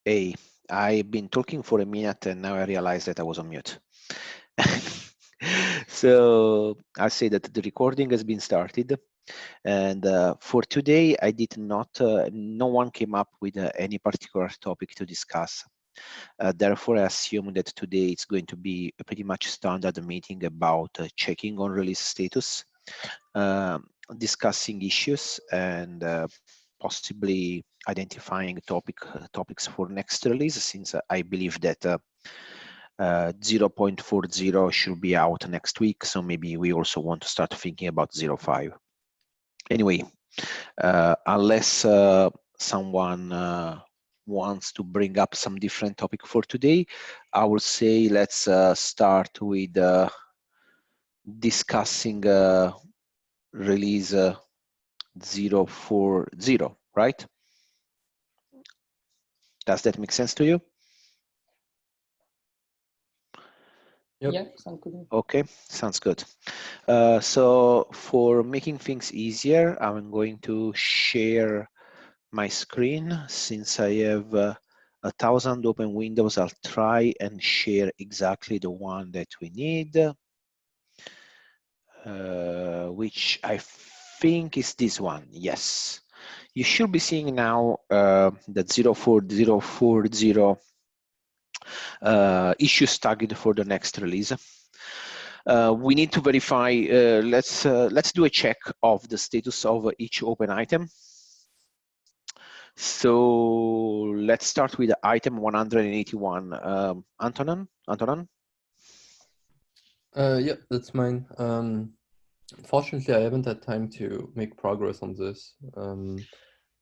Hey, I've been talking for a minute and now I realized that I was on mute. So I say that the recording has been started, and for today I did not, no one came up with any particular topic to discuss. Therefore, I assume that today it's going to be a pretty much standard meeting about checking on release status, discussing issues, and possibly identifying topics for next release, since I believe that 0.40 should be out next week. So maybe we also want to start thinking about 0.5. Anyway, unless someone wants to bring up some different topic for today, I will say let's start with discussing release 0.40, right? Does that make sense to you? Yep. Yeah, sounds good. Okay, sounds good. So for making things easier, I'm going to share my screen. Since I have 1,000 open windows, I'll try and share exactly the one that we need, which I think is this one. Yes. You should be seeing now that 0.4040 issues tagged for the next release. We need to verify, let's do a check of the status of each open item. So let's start with item 181. Antonin? Yeah, that's mine. Fortunately, I haven't had time to make progress on this.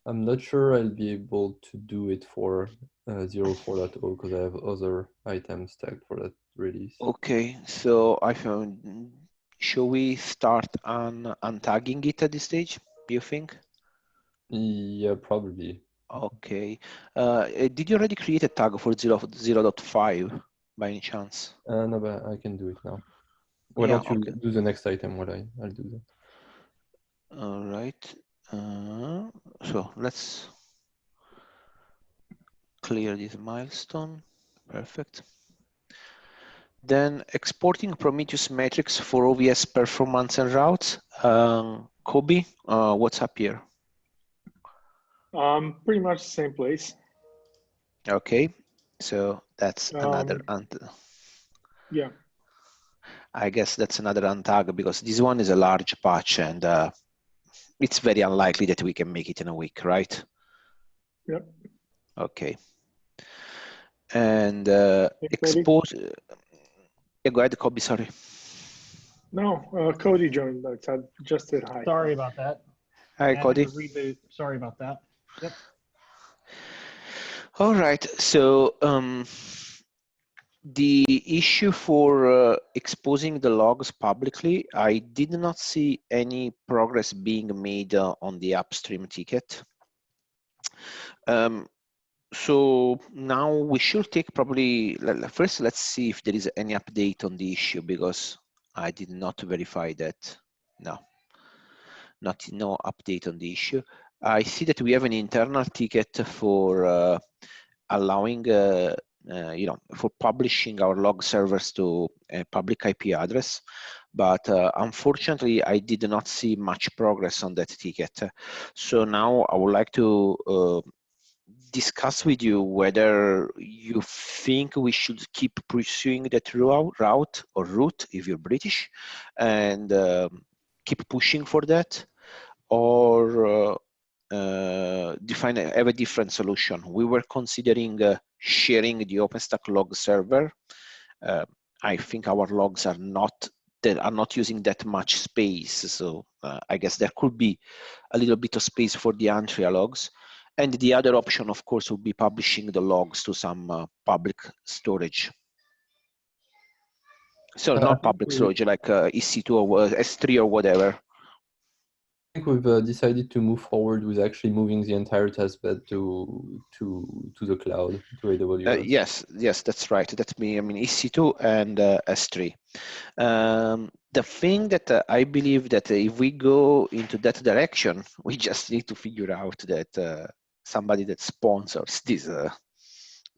I'm not sure I'll be able to do it for 0.4.0 because I have other items tagged for that release. Okay, so I found, shall we start on untagging it at this stage, do you think? Yeah, probably. Okay. Did you already create a tag for 0.5 by any chance? No, but I can do it now. Why Yeah, don't you okay. do the next item while I'll do that. All right. So let's clear this milestone. Perfect. Then exporting Prometheus metrics for OVS performance and routes. Kobe, what's up here? Pretty much the same place. Okay, so that's another yeah. I guess that's another untag because this one is a large patch and it's very unlikely that we can make it in a week, right? Yep. Okay. And expose. Yeah, go ahead, Kobe. Sorry. No, Cody joined. I just said hi. Sorry about that. Hi, Cody. Reboot. Sorry about that. Yep. All right. So the issue for exposing the logs publicly, I did not see any progress being made on the upstream ticket. So now we should take probably, first let's see if there is any update on the issue because I did not verify that. No update on the issue. I see that we have an internal ticket for allowing, for publishing our log servers to a public IP address. But unfortunately, I did not see much progress on that ticket. So now I would like to discuss with you whether you think we should keep pursuing that route if you're British and keep pushing for that, or have a different solution. We were considering sharing the OpenStack log server. I think our logs are not using that much space, so I guess there could be a little bit of space for the Antrea logs. And the other option, of course, would be publishing the logs to some public storage. So not public storage, like EC2 or S3 or whatever. I think we've decided to move forward with actually moving the entire testbed to the cloud, to AWS. Yes, that's right. That's me. I mean, EC2 and S3. The thing that I believe that if we go into that direction, we just need to figure out that somebody that sponsors this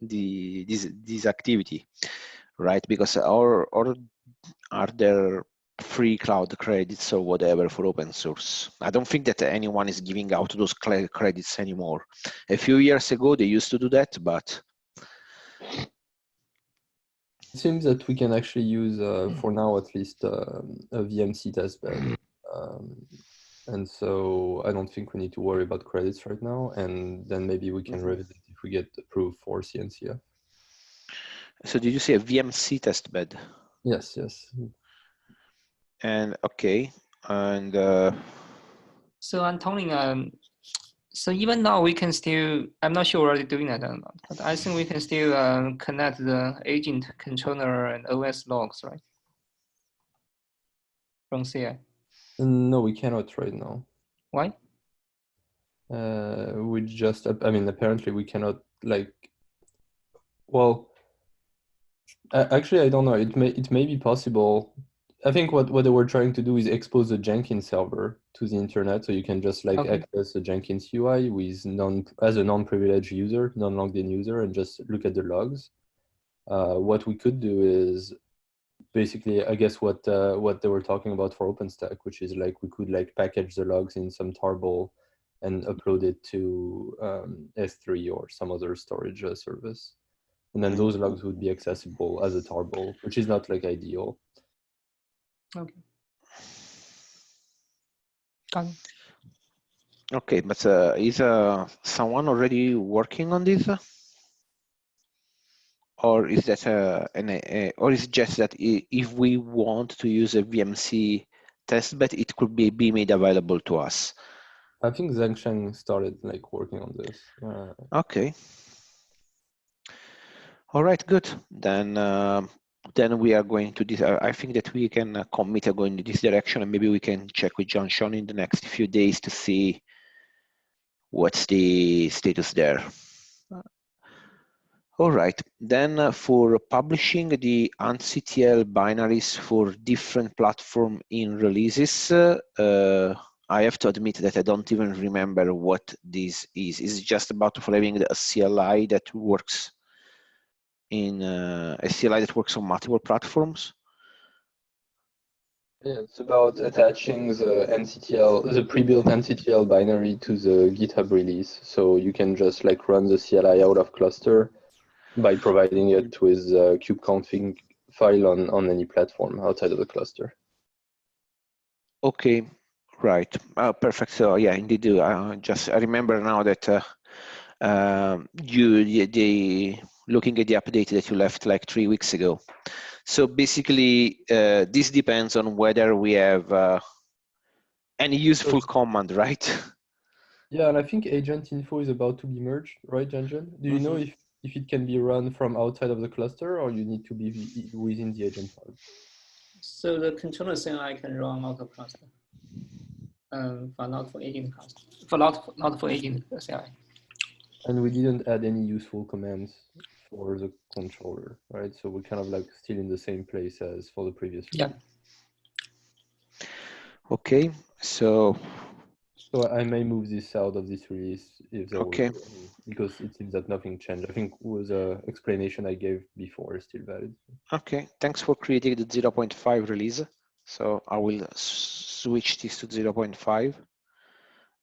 this activity, right? Because or are there free cloud credits or whatever for open source? I don't think that anyone is giving out those credits anymore. A few years ago they used to do that, but it seems that we can actually use, for now at least, a VMC testbed. And so I don't think we need to worry about credits right now. And then maybe we can revisit if we get approved for CNCF. So did you say a VMC testbed? Yes, yes. And okay, and So Antonio, so even now we can still, I'm not sure we're already doing that or not, but I think we can still connect the agent controller and OS logs, right? From CI. No, we cannot right now. Why? We just, I mean, apparently we cannot, like, well, actually, I don't know. It may be possible. I think what they were trying to do is expose the Jenkins server to the internet, so you can just like Okay. access the Jenkins UI with as a non-privileged user, non-logged in user, and just look at the logs. What we could do is basically, I guess, what they were talking about for OpenStack, which is like we could like package the logs in some tarball and upload it to S3 or some other storage service. And then those logs would be accessible as a tarball, which is not like ideal. Okay. Got it. okay, but is someone already working on this? Or is that or is it just that if we want to use a VMC testbed, it could be made available to us? I think Zhengsheng started like working on this. Okay. All right, good. Then we are going to this. I think that we can commit to going in this direction, and maybe we can check with John Sean in the next few days to see what's the status there. All right, then for publishing the AntCTL binaries for different platform in releases, I have to admit that I don't even remember what this is. It's just about having a CLI that works in a CLI that works on multiple platforms. Yeah, it's about attaching the NCTL, the pre-built NCTL binary to the GitHub release. So you can just like run the CLI out of cluster by providing it with a kubeconfig file on any platform outside of the cluster. Okay, right. Perfect. So yeah, indeed. I remember now that looking at the update that you left like 3 weeks ago. So basically, this depends on whether we have any useful command, right? Yeah, and I think agent info is about to be merged, right, Janjan? Do you know if it can be run from outside of the cluster, or you need to be within the agent file? So the controller CLI can run out of cluster, but not for agent cluster, not for agent CLI. And we didn't add any useful commands for the controller, right? So we're kind of like still in the same place as for the previous release. Yeah. Okay, so I may move this out of this release if there okay, will be any, because it seems that nothing changed. I think was a explanation I gave before is still valid. okay. Thanks for creating the 0.5 release. So I will switch this to 0.5,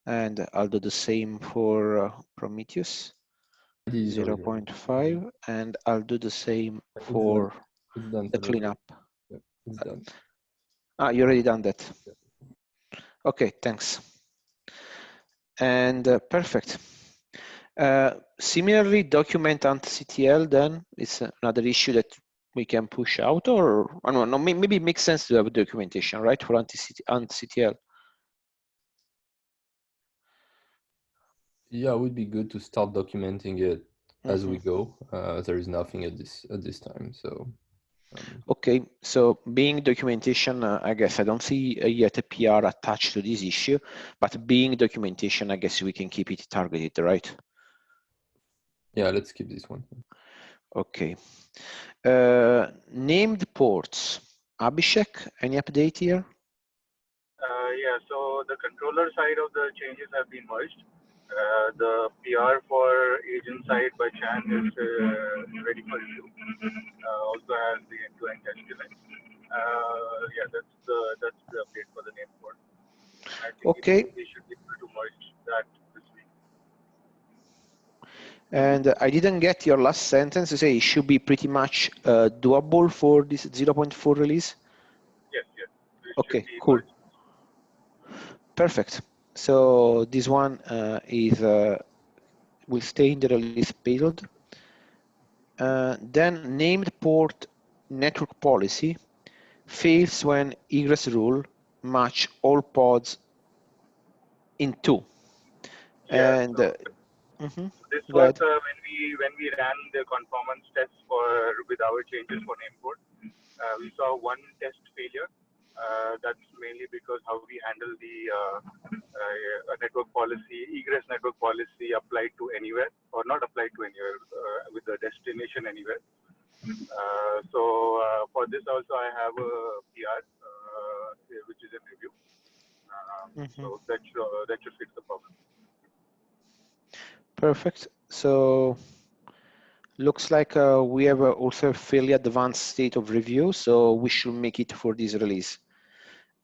and I'll do the same for Prometheus. 0.5, and I'll do the same for the cleanup. Yeah, it's done. You already done that. Okay, thanks. And perfect. Similarly, document AntCTL then is another issue that we can push out, or I don't know, maybe it makes sense to have documentation, right, for AntCTL. Yeah, it would be good to start documenting it as we go. There is nothing at this time, so. Okay, so being documentation, I guess I don't see yet a PR attached to this issue, but being documentation, I guess we can keep it targeted, right? Yeah, let's keep this one. Okay. Named ports. Abhishek, any update here? Yeah, so the controller side of the changes have been merged. The PR for agent side by Chan is ready for review. Also has the end-to-end test design. Yeah, that's the update for the name code. I think Okay. we should be able to merge that this week. And I didn't get your last sentence. You say it should be pretty much doable for this 0.4 release. Yes, yes. It Okay, should be cool. merged. Perfect. So this one will stay in the release payload. Then named port network policy fails when egress rule match all pods in 2. Yeah. And So this go was ahead. when we ran the conformance tests with our changes for name code. We saw one test failure. That's mainly because how we handle the network policy, egress network policy applied to anywhere or not applied to anywhere with the destination anywhere. So for this also I have a PR which is in review. So that should fix the problem. Perfect. So looks like we have also a fairly advanced state of review, so we should make it for this release.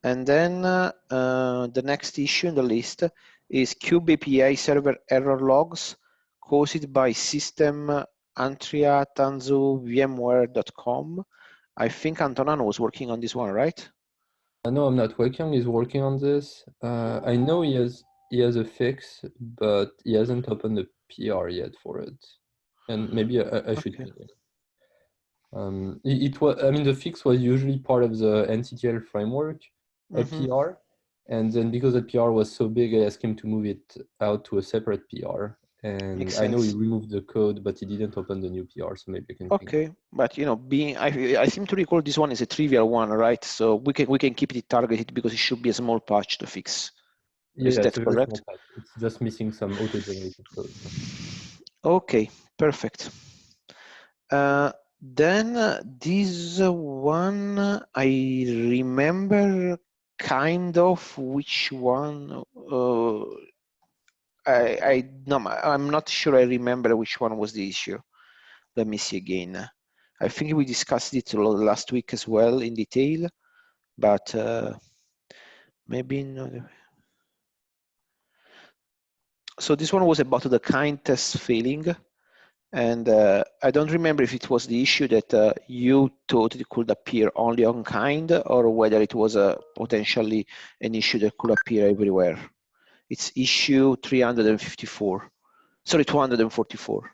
And then the next issue in the list is Cube API server error logs caused by system Antrea Tanzu VMware.com. I think Antonin was working on this one, right? No, I'm not. Wei-Kyung is working on this. I know he has a fix, but he hasn't opened the PR yet for it. And maybe I should ping him. It was, I mean, the fix was usually part of the NCTL framework, a PR. And then because the PR was so big, I asked him to move it out to a separate PR. And Makes I know he sense. removed the code, but he didn't open the new PR, so maybe I can ping him. Okay, but you know, I seem to recall this one is a trivial one, right? So we can keep it targeted because it should be a small patch to fix. Yeah, Is that it's a very correct? small patch. It's just missing some auto-generated code. Okay, perfect. Then this one I remember kind of which one. I'm not sure I remember which one was the issue. Let me see again. I think we discussed it last week as well in detail, but maybe not. So this one was about the kind test failing. And I don't remember if it was the issue that you thought it could appear only on kind or whether it was potentially an issue that could appear everywhere. It's issue 354. Sorry, 244.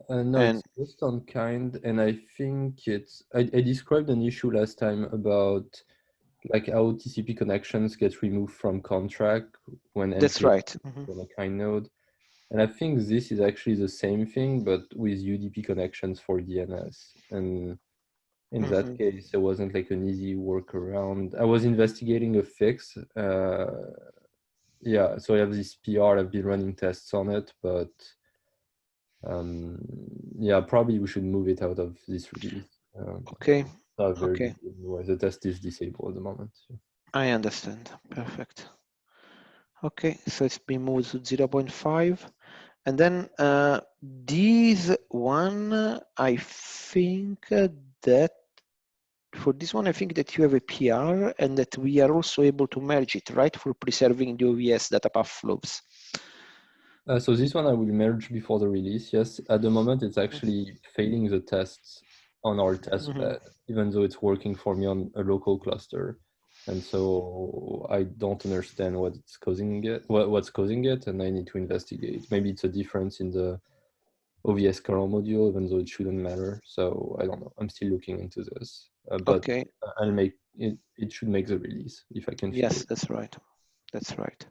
No, it's just on kind, and I think it's, I described an issue last time about like how TCP connections get removed from contract when That's entering right. on a kind node. And I think this is actually the same thing, but with UDP connections for DNS. And in that case, there wasn't like an easy workaround. I was investigating a fix. Yeah, so I have this PR, I've been running tests on it, but yeah, probably we should move it out of this release. Okay. Okay. The test is disabled at the moment. So. I understand. Perfect. Okay, so it's been moved to 0.5. And then this one, I think that for this one, I think that you have a PR and that we are also able to merge it, right, for preserving the OVS data path flows. So this one I will merge before the release. Yes, at the moment it's actually failing the tests on our test bed, even though it's working for me on a local cluster. And so I don't understand what's causing it, and I need to investigate. Maybe it's a difference in the OVS kernel module, even though it shouldn't matter. So I don't know. I'm still looking into this, but okay. I'll make it. It should make the release if I can. Yes, that's right. That's right.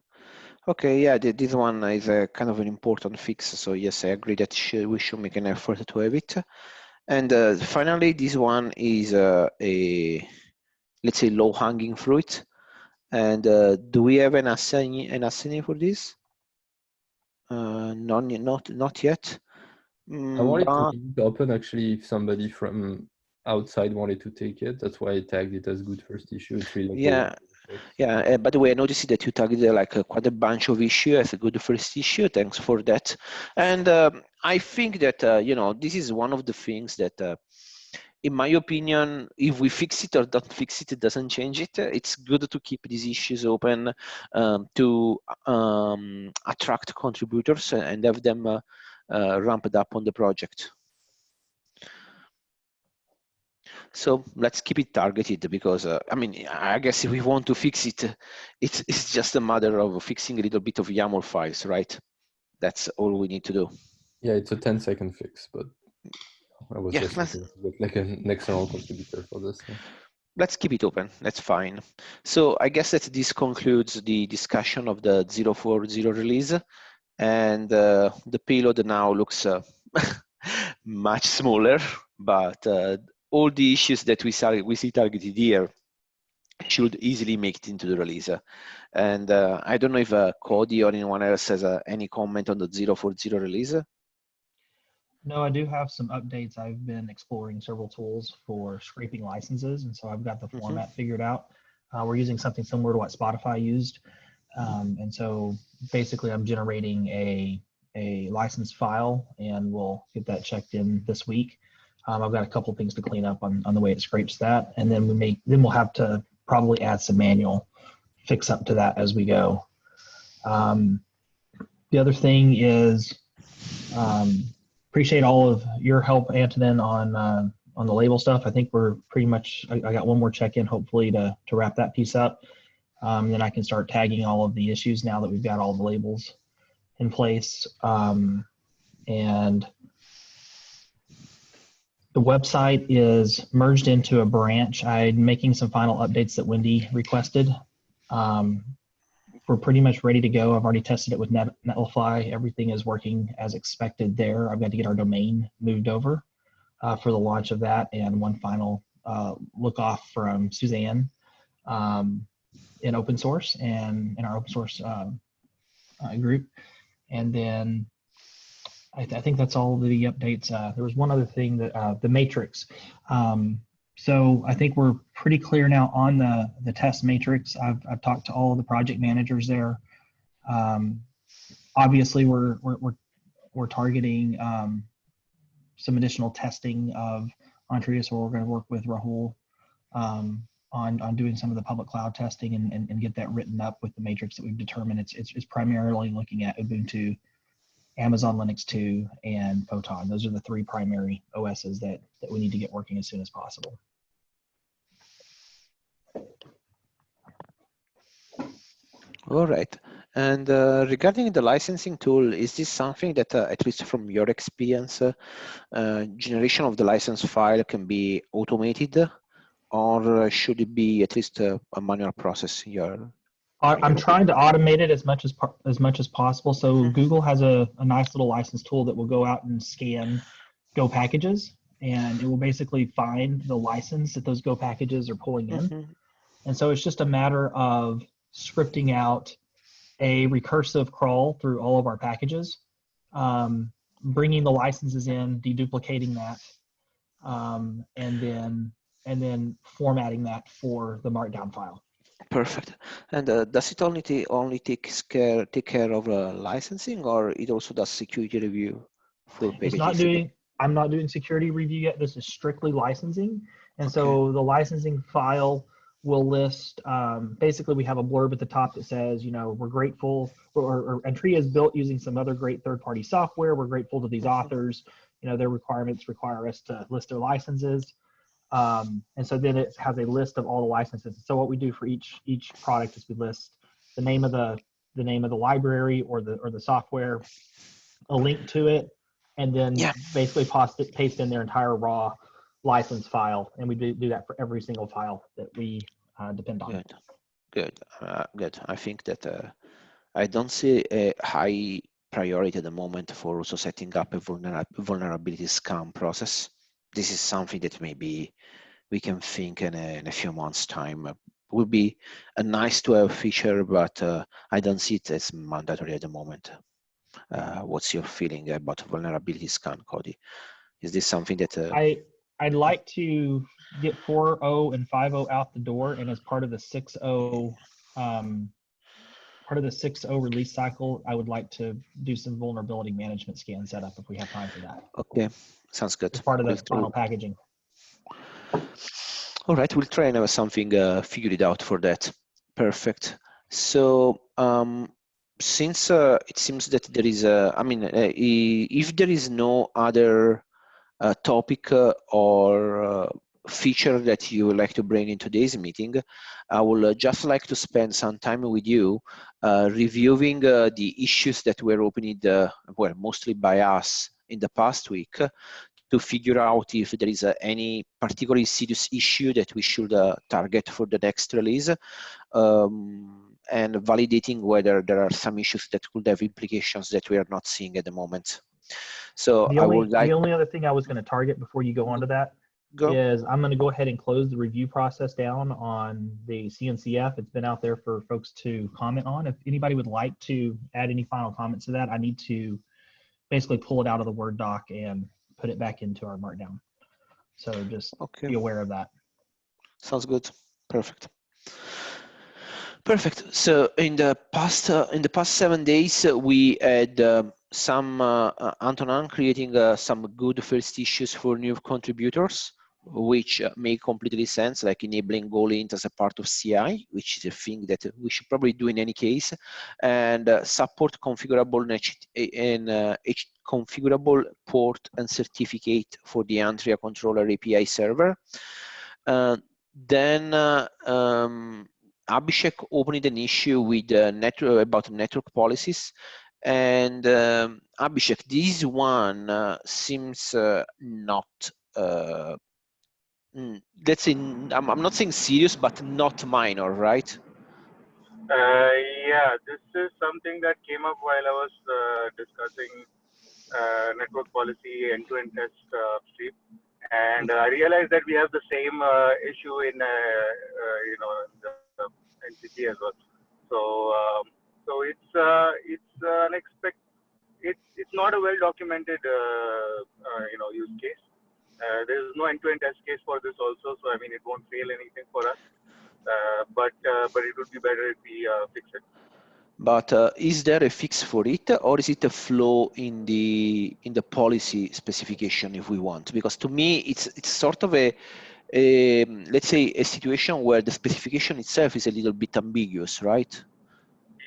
Okay, yeah, this one is a kind of an important fix. So yes, I agree that we should make an effort to have it. And finally, this one is a, let's say, low-hanging fruit. And do we have an assignee for this? Not yet. I wanted to leave it open actually if somebody from outside wanted to take it. That's why I tagged it as good first issue. It's really yeah. Yeah, by the way, I noticed that you tagged like quite a bunch of issues as a good first issue. Thanks for that. And I think that, you know, this is one of the things that, in my opinion, if we fix it or don't fix it, it doesn't change it. It's good to keep these issues open to attract contributors and have them ramped up on the project. So let's keep it targeted because, I mean, I guess if we want to fix it, it's just a matter of fixing a little bit of YAML files, right? That's all we need to do. Yeah, it's a 10-second fix, but I was Yeah, just looking to get like an external contributor for this. Yeah. let's keep it open. That's fine. So I guess that this concludes the discussion of the 040 release, and the payload now looks much smaller, but all the issues that we see targeted here should easily make it into the release. And I don't know if Cody or anyone else has any comment on the 040 release. No, I do have some updates. I've been exploring several tools for scraping licenses, and so I've got the format figured out. We're using something similar to what Spotify used. And so basically I'm generating a license file, and we'll get that checked in this week. I've got a couple of things to clean up on the way it scrapes that, and then we'll have to probably add some manual fix up to that as we go. The other thing is appreciate all of your help, Antonin, on the label stuff. I think we're pretty much, I got one more check-in hopefully to wrap that piece up. Then I can start tagging all of the issues now that we've got all the labels in place. And the website is merged into a branch. I'm making some final updates that Wendy requested. We're pretty much ready to go. I've already tested it with Netlify. Everything is working as expected there. I've got to get our domain moved over for the launch of that, and one final look off from Suzanne in open source and in our open source group. And then I think that's all the updates. There was one other thing that the matrix. So I think we're pretty clear now on the test matrix. I've talked to all of the project managers there. Obviously, we're targeting some additional testing of Antrea, so we're going to work with Rahul on doing some of the public cloud testing and get that written up with the matrix that we've determined. It's primarily looking at Ubuntu, Amazon Linux 2, and Photon. Those are the three primary OSs that we need to get working as soon as possible. All right. And regarding the licensing tool, is this something that, at least from your experience, generation of the license file can be automated, or should it be at least a manual process here? I'm trying to automate it as much as possible. So Google has a nice little license tool that will go out and scan Go packages, and it will basically find the license that those Go packages are pulling in. And so it's just a matter of scripting out a recursive crawl through all of our packages, bringing the licenses in, deduplicating that, and then formatting that for the markdown file. Perfect. And does it only take care of licensing, or it also does security review for packages? I'm not doing security review yet. This is strictly licensing. And so the licensing file will list, basically we have a blurb at the top that says, you know, we're grateful, or Antrea is built using some other great third-party software. We're grateful to these authors. You know, their requirements require us to list their licenses. And so then it has a list of all the licenses. So what we do for each product is we list the name of the library or the software, a link to it, and then basically paste in their entire raw license file. And we do that for every single file that we depend on. Good. I think that I don't see a high priority at the moment for also setting up a vulnerability scan process. This is something that maybe we can think in a few months' time. Would be a nice to have feature, but I don't see it as mandatory at the moment. What's your feeling about vulnerability scan, Cody? Is this something that I'd like to get 4.0 and 5.0 out the door, and as part of the 6.0 release cycle, I would like to do some vulnerability management scan setup if we have time for that. Okay, sounds good. As part of the We'll final packaging. All right, we'll try and have something figured out for that. Perfect. So since it seems that there is if there is no other topic or feature that you would like to bring in today's meeting, I will just like to spend some time with you reviewing the issues that were opened, well, mostly by us in the past week, to figure out if there is any particularly serious issue that we should target for the next release, and validating whether there are some issues that could have implications that we are not seeing at the moment. So the only other thing I was going to target before you go on to that is I'm going to go ahead and close the review process down on the CNCF. It's been out there for folks to comment on. If anybody would like to add any final comments to that, I need to basically pull it out of the Word doc and put it back into our Markdown. So just be aware of that. Sounds good. Perfect. Perfect. So in the past 7 days, we had some Antonin creating some good first issues for new contributors, which make completely sense, like enabling GoLint as a part of CI, which is a thing that we should probably do in any case, and support configurable configurable port and certificate for the Antrea controller API server. Then Abhishek opened an issue with about network policies, and Abhishek, this one seems not. Let's say I'm not saying serious, but not minor, right? Yeah, this is something that came up while I was discussing network policy end-to-end test upstream, and I realized that we have the same issue in the NCP as well. So it's it's not a well documented use case. There is no end-to-end test case for this also, so I mean it won't fail anything for us. But it would be better if we fix it. But is there a fix for it, or is it a flaw in the policy specification if we want? Because to me, it's sort of a let's say a situation where the specification itself is a little bit ambiguous, right?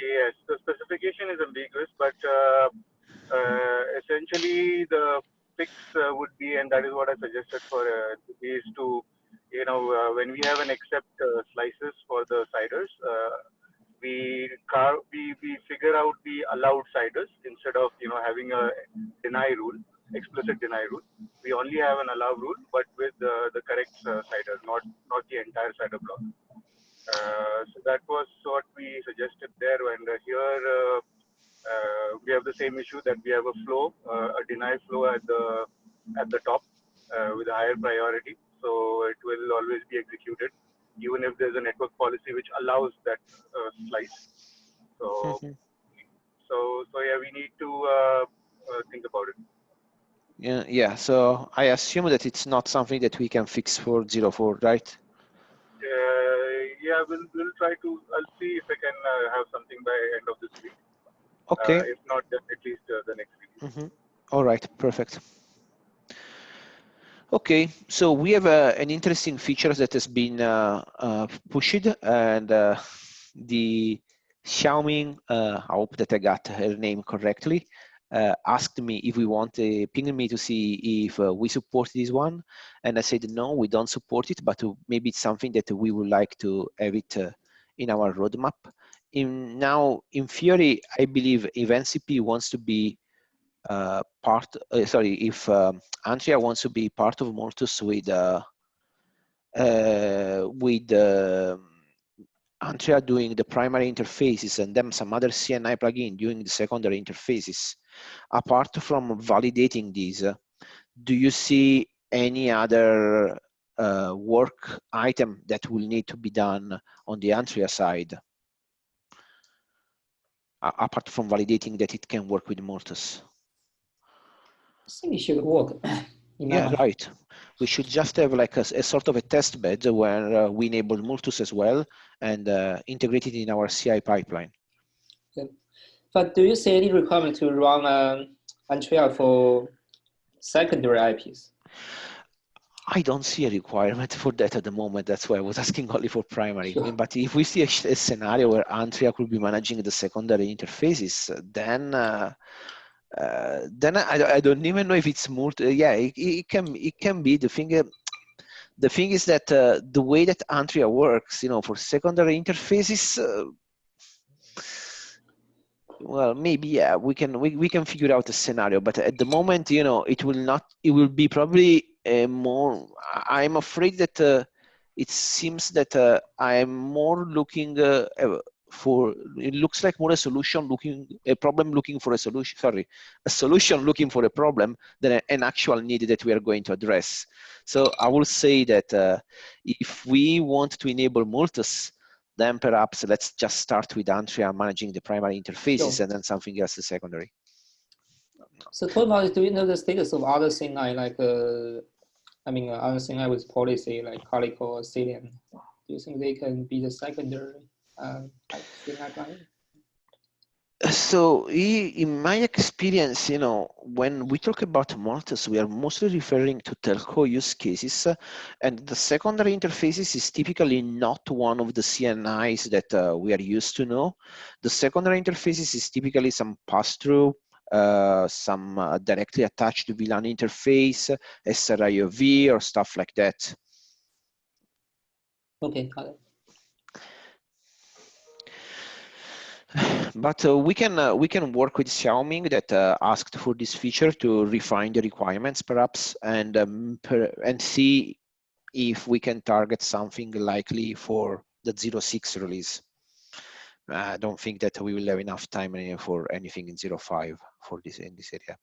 Yes, the specification is ambiguous, but essentially the fix would be, and that is what I suggested for is to, when we have an accept slices for the siders, we figure out the allowed siders instead of having a deny rule, explicit deny rule. We only have an allow rule, but with the correct cider, not the entire cider block. So that was what we suggested there, and here we have the same issue that we have a flow, a deny flow at the top with a higher priority, so it will always be executed even if there's a network policy which allows that slice. So yeah, we need to think about it. Yeah. So I assume that it's not something that we can fix for 04, right? Yeah, we'll try to. I'll see if I can have something by end of this week. Okay. If not, then at least the next week. All right. Perfect. Okay, so we have an interesting feature that has been pushed, and the Xiaoming, I hope that I got her name correctly, asked me if we want, pinged me to see if we support this one, and I said no, we don't support it, but maybe it's something that we would like to have it in our roadmap. In theory, I believe if NCP wants to be if Antrea wants to be part of Mortus with Antrea doing the primary interfaces and then some other CNI plugin doing the secondary interfaces, apart from validating these, do you see any other work item that will need to be done on the Antrea side, apart from validating that it can work with Mortus? I think it should work. in my Yeah, mind. right. We should just have like a sort of a test bed where we enable Multus as well and integrate it in our CI pipeline. But do you see any requirement to run Antrea for secondary IPs? I don't see a requirement for that at the moment. That's why I was asking only for primary. Sure. But if we see a scenario where Antrea could be managing the secondary interfaces, then I don't even know if it's multi. Yeah, it can be the thing. The thing is that the way that Antrea works, for secondary interfaces. Well, maybe yeah, we can figure out a scenario, but at the moment, it will not. It will be probably more. I'm afraid that it seems that I'm more looking for. It looks like more a problem looking for a solution. Sorry, a solution looking for a problem than an actual need that we are going to address. So I will say that if we want to enable Multus, then perhaps let's just start with Antrea managing the primary interfaces, Sure. and then something else the secondary. So talk about, do you know the status of other CNI, like other CNI with policy like Calico or Cillian? Do you think they can be the secondary CNI client? So in my experience, when we talk about Multus, we are mostly referring to telco use cases, and the secondary interfaces is typically not one of the CNIs that we are used to know. The secondary interfaces is typically some pass-through, some directly attached VLAN interface, SRIOV, or stuff like that. Okay, got it. But we can work with Xiaoming that asked for this feature to refine the requirements perhaps and see if we can target something likely for the 0.6 release. I don't think that we will have enough time for anything in 0.5 for this in this area.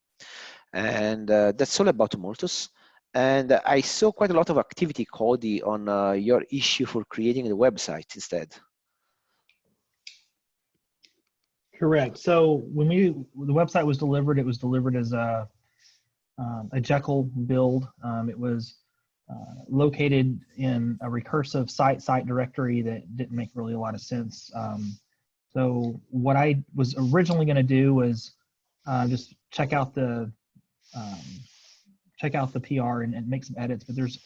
And that's all about Multus. And I saw quite a lot of activity, Cody, on your issue for creating the website instead. Correct. So when the website was delivered, it was delivered as a Jekyll build. It was located in a recursive site directory that didn't make really a lot of sense. So what I was originally going to do was just check out the PR and make some edits, but there's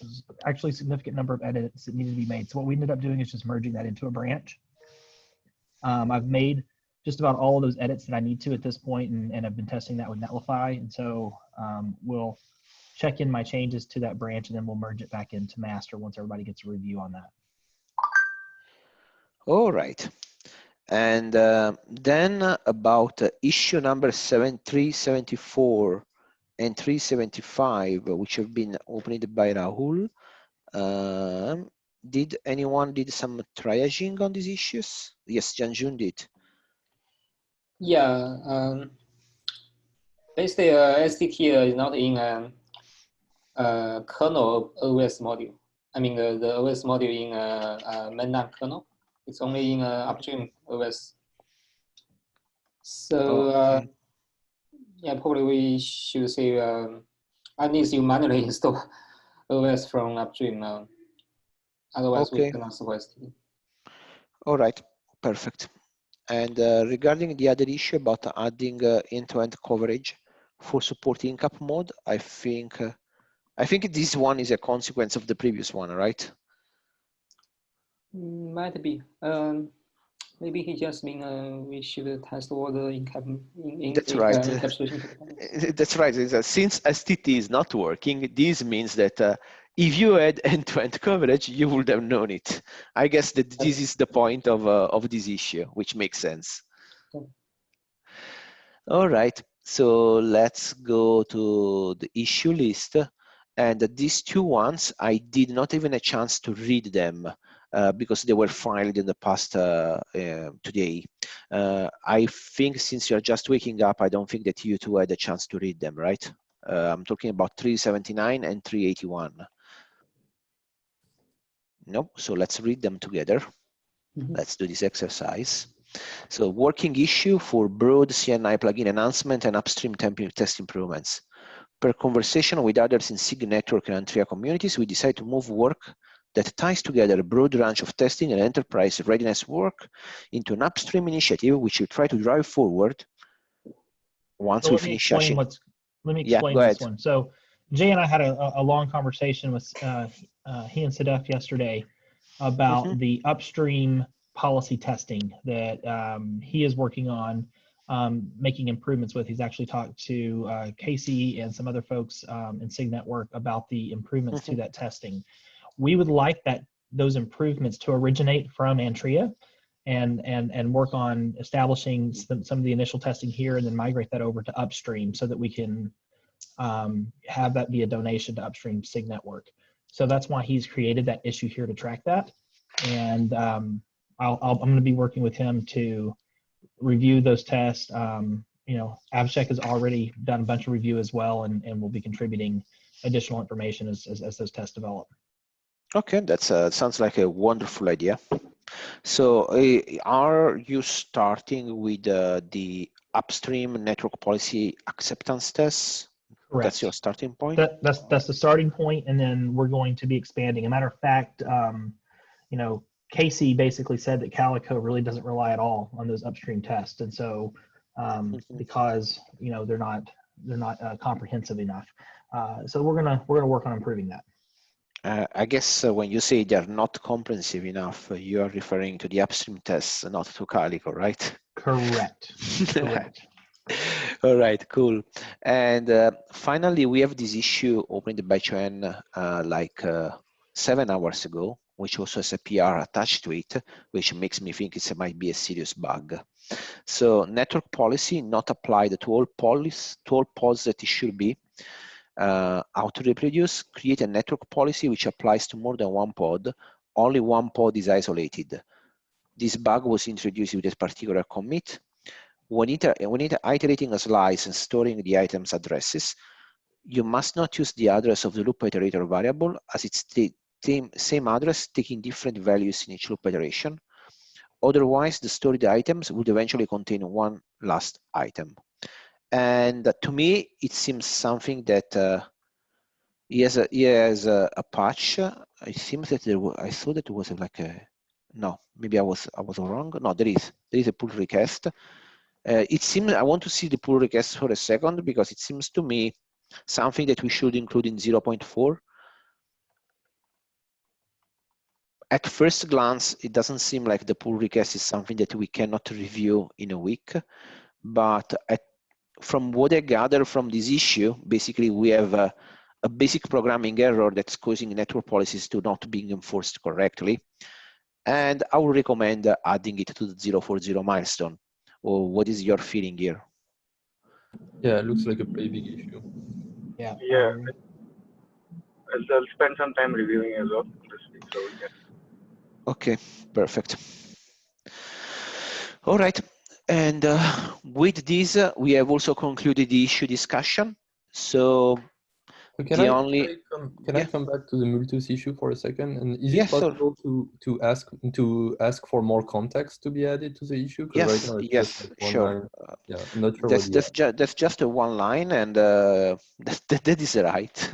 actually a significant number of edits that needed to be made. So what we ended up doing is just merging that into a branch. I've made just about all of those edits that I need to at this point, and I've been testing that with Netlify. And so we'll check in my changes to that branch, and then we'll merge it back into master once everybody gets a review on that. All right. And then about issue number 374 and 375, which have been opened by Rahul. Did anyone did some triaging on these issues? Yes, Janjun did. Yeah, basically SDT is not in a kernel OS module. I mean the OS module in mainline kernel. It's only in upstream OS. So yeah, probably we should say unless you manually install OS from upstream. Otherwise, we cannot support SDT. All right, perfect. And regarding the other issue about adding end-to-end coverage for supporting cap mode, I think this one is a consequence of the previous one, right? Might be. Maybe he just mean we should test all the That's right. encapsulation. That's right. Since STT is not working, this means that if you had end-to-end coverage, you would have known it. I guess that this is the point of this issue, which makes sense. Okay. All right. So let's go to the issue list. And these two ones, I did not even a chance to read them because they were filed in the past today. I think since you're just waking up, I don't think that you two had a chance to read them, right? I'm talking about 379 and 381. Nope, so let's read them together. Mm-hmm. Let's do this exercise. So working issue for broad CNI plugin enhancement and upstream test improvements. Per conversation with others in SIG network and Antrea communities, we decided to move work that ties together a broad range of testing and enterprise readiness work into an upstream initiative, which we try to drive forward once So we let me finish explain hashing. let me Yeah, explain go this ahead. one. So Jay and I had a long conversation with he and Sadef yesterday about the upstream policy testing that he is working on making improvements with. He's actually talked to Casey and some other folks in SIG Network about the improvements to that testing. We would like those improvements to originate from Antrea and work on establishing some of the initial testing here and then migrate that over to upstream so that we can have that be a donation to upstream SIG Network. So that's why he's created that issue here to track that. And I'm going to be working with him to review those tests. You know, Abhishek has already done a bunch of review as well, and will be contributing additional information as those tests develop. Okay, that sounds like a wonderful idea. So are you starting with the upstream network policy acceptance tests? Correct. That's your starting point? That's the starting point, and then we're going to be expanding. A matter of fact, you know, Casey basically said that Calico really doesn't rely at all on those upstream tests, and so because you know they're not comprehensive enough. So we're gonna work on improving that. I guess when you say they're not comprehensive enough, you are referring to the upstream tests, not to Calico, right? Correct. Correct. All right, cool. And finally, we have this issue opened by Chen like 7 hours ago, which also has a PR attached to it, which makes me think it might be a serious bug. So network policy not applied to all pods that it should be. Auto reproduce, create a network policy which applies to more than one pod. Only one pod is isolated. This bug was introduced with a particular commit. When iterating a slice and storing the item's addresses, you must not use the address of the loop iterator variable as it's the same address taking different values in each loop iteration. Otherwise, the stored items would eventually contain one last item. And to me, it seems something that he has a patch. It seems that I thought that it was like a, no, maybe I was wrong. No, there is a pull request. It seems, I want to see the pull request for a second because it seems to me something that we should include in 0.4. At first glance, it doesn't seem like the pull request is something that we cannot review in a week, but from what I gather from this issue, basically we have a basic programming error that's causing network policies to not being enforced correctly. And I would recommend adding it to the 040 milestone. Or what is your feeling here? Yeah, it looks like a pretty big issue. Yeah. Yeah. I'll spend some time reviewing as well this week. So yeah. Okay, perfect. All right. And with this, we have also concluded the issue discussion. So Can the I come back to the Multus issue for a second? And is it Yes, possible to ask for more context to be added to the issue? Because yes, right now it's yes, just like one sure. line. Yeah, I'm not sure That's just a one line, and that is right.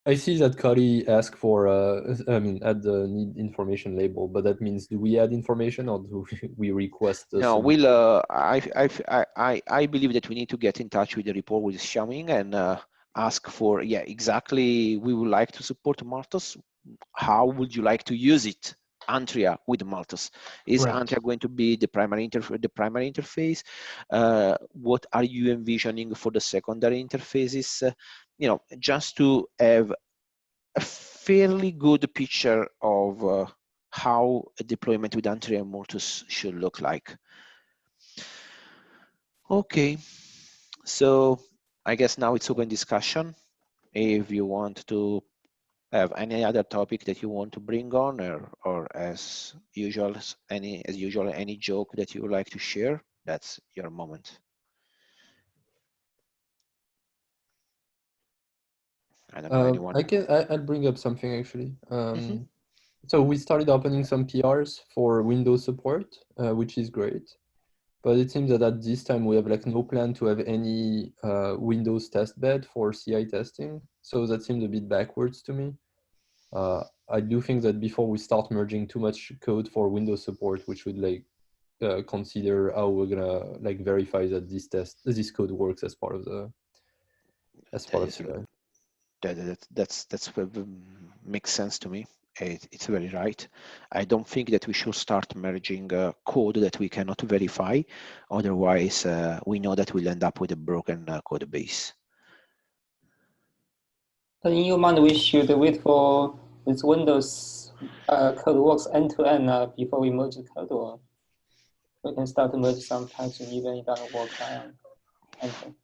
I see that Cody asked for, add the need information label, but that means do we add information or do we request the No, solution? we'll. I believe that we need to get in touch with the report with Xiaoming and ask for, yeah, exactly. We would like to support Malthus. How would you like to use it? Antrea with Malthus. Is Correct. Antrea going to be the primary interface? What are you envisioning for the secondary interfaces? You know, just to have a fairly good picture of how a deployment with Antrea and Malthus should look like. Okay, so I guess now it's open discussion. If you want to have any other topic that you want to bring on, or as usual, any joke that you would like to share, that's your moment. I don't know, anyone? I'll bring up something actually. So we started opening some PRs for Windows support, which is great. But it seems that at this time we have like no plan to have any Windows test bed for CI testing. So that seems a bit backwards to me. I do think that before we start merging too much code for Windows support, we should like consider how we're gonna like verify that this code works as part of the CI. That's makes sense to me. It's very right. I don't think that we should start merging code that we cannot verify. Otherwise, we know that we'll end up with a broken code base. But in your mind, we should wait for this Windows code works end-to-end before we merge the code, or we can start to merge some patching even if it doesn't work end-to-end.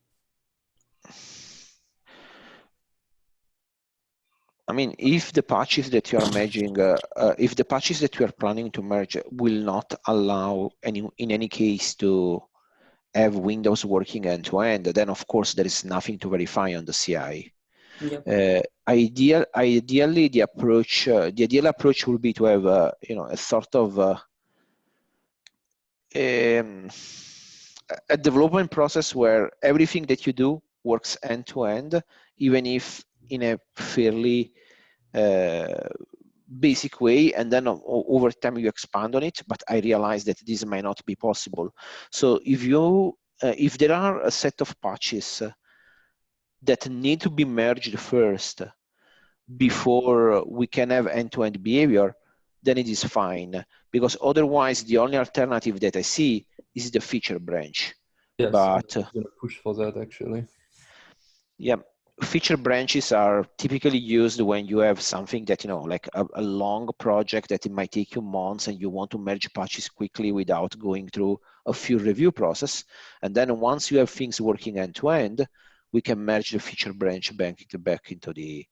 I mean, if the patches that you are merging, if the patches that you are planning to merge will not allow in any case to have Windows working end-to-end, then of course there is nothing to verify on the CI. Yep. Ideally, the ideal approach will be to have a sort of a development process where everything that you do works end-to-end, even if in a fairly basic way, and then over time you expand on it. But I realize that this may not be possible. So if there are a set of patches that need to be merged first before we can have end-to-end behavior, then it is fine, because otherwise the only alternative that I see is the feature branch. Yes, but I'm gonna push for that actually. Yeah, feature branches are typically used when you have something that, like a long project that it might take you months and you want to merge patches quickly without going through a few review process. And then once you have things working end to end, we can merge the feature branch back into the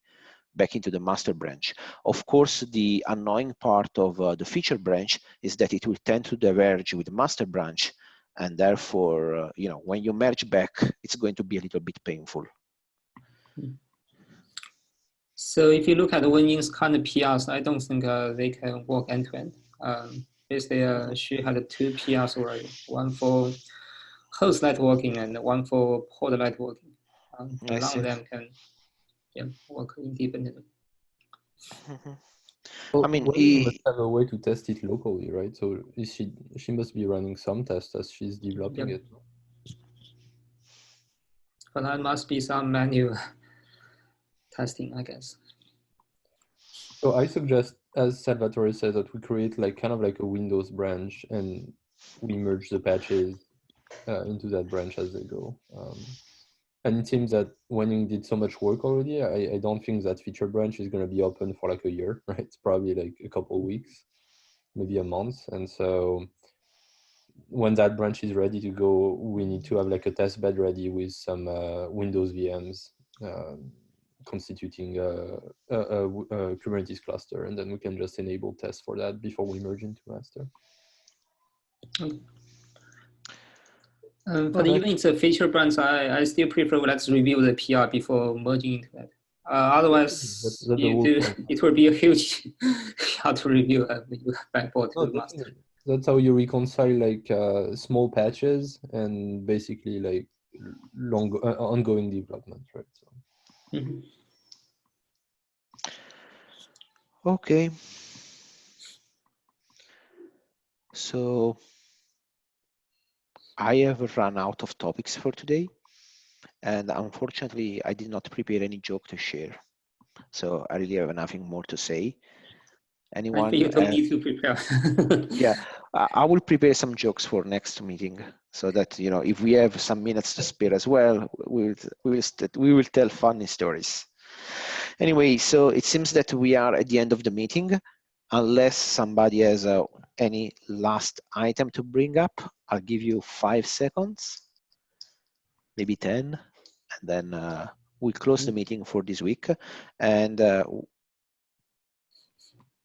master branch. Of course, the annoying part of the feature branch is that it will tend to diverge with the master branch. And therefore, when you merge back, it's going to be a little bit painful. So if you look at Wenjing's current PRs, I don't think they can work end-to-end. Basically, she had 2 PRs already, one for host networking and one for port networking. None of them can work independently. Well, I mean, Wenjing must have a way to test it locally, right? So she must be running some tests as she's developing it. But there must be some manual testing, I guess. So I suggest, as Salvatore said, that we create kind of like a Windows branch and we merge the patches into that branch as they go. And it seems that Wenjing did so much work already, I don't think that feature branch is going to be open for like a year, right? It's probably like a couple of weeks, maybe a month. And so when that branch is ready to go, we need to have like a test bed ready with some Windows VMs constituting a Kubernetes cluster, and then we can just enable tests for that before we merge into master. But even it's a feature branch, I still prefer let's review the PR before merging into that. Otherwise, that's it will be a huge PR to review backport to master. That's how you reconcile like small patches and basically like long ongoing development, right? So. Mm-hmm. Okay. So I have run out of topics for today, and unfortunately, I did not prepare any joke to share. So I really have nothing more to say. Anyone? You don't need to prepare. Yeah, I will prepare some jokes for next meeting, so that if we have some minutes to spare as well, we will tell funny stories. Anyway, so it seems that we are at the end of the meeting. Unless somebody has any last item to bring up, I'll give you 5 seconds, maybe 10, and then we'll close the meeting for this week. And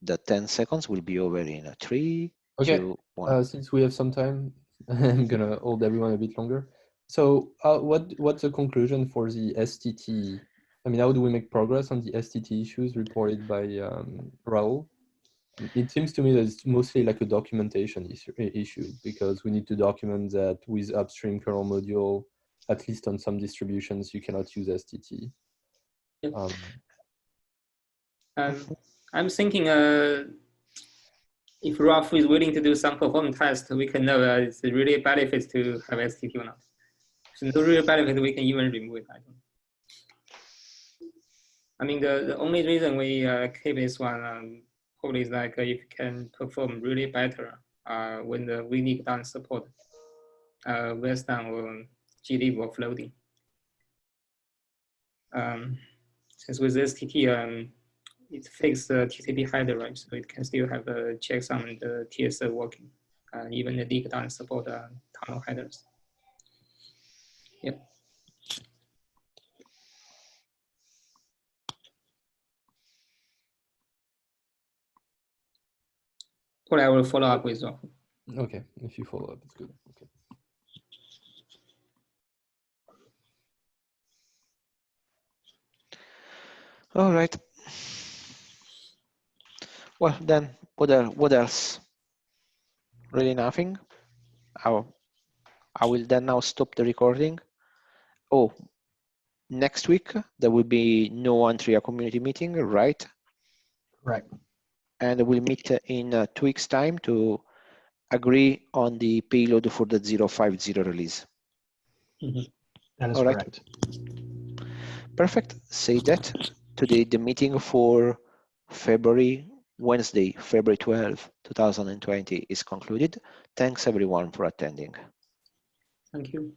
the 10 seconds will be over in 3, okay. 2, 1. Since we have some time, I'm gonna hold everyone a bit longer. So what's the conclusion for the STT? I mean, how do we make progress on the STT issues reported by Raul? It seems to me that it's mostly like a documentation issue because we need to document that with upstream kernel module, at least on some distributions, you cannot use STT. Yep. Mhm. I'm thinking if Ralph is willing to do some performance test, we can know it's really benefits to have STT or not. If no real benefit, we can even remove it. I mean, the only reason we keep this one probably is like if you can perform really better when the VNIC doesn't support Western or GD offloading. Since with STT, it fixes the TCP header, right? So it can still have the checksum and the TSO working. Even the NIC doesn't support tunnel headers. Yep. But I will follow up with Ralph. Okay, if you follow up, it's good. Okay. All right. Well, then what else? Really nothing. I will then now stop the recording. Oh, next week there will be no Antrea community meeting, right? Right. And we'll meet in 2 weeks' time to agree on the payload for the 050 release. That is All right. correct. Perfect. Say that today the meeting for Wednesday, February 12, 2020 is concluded. Thanks everyone for attending. Thank you.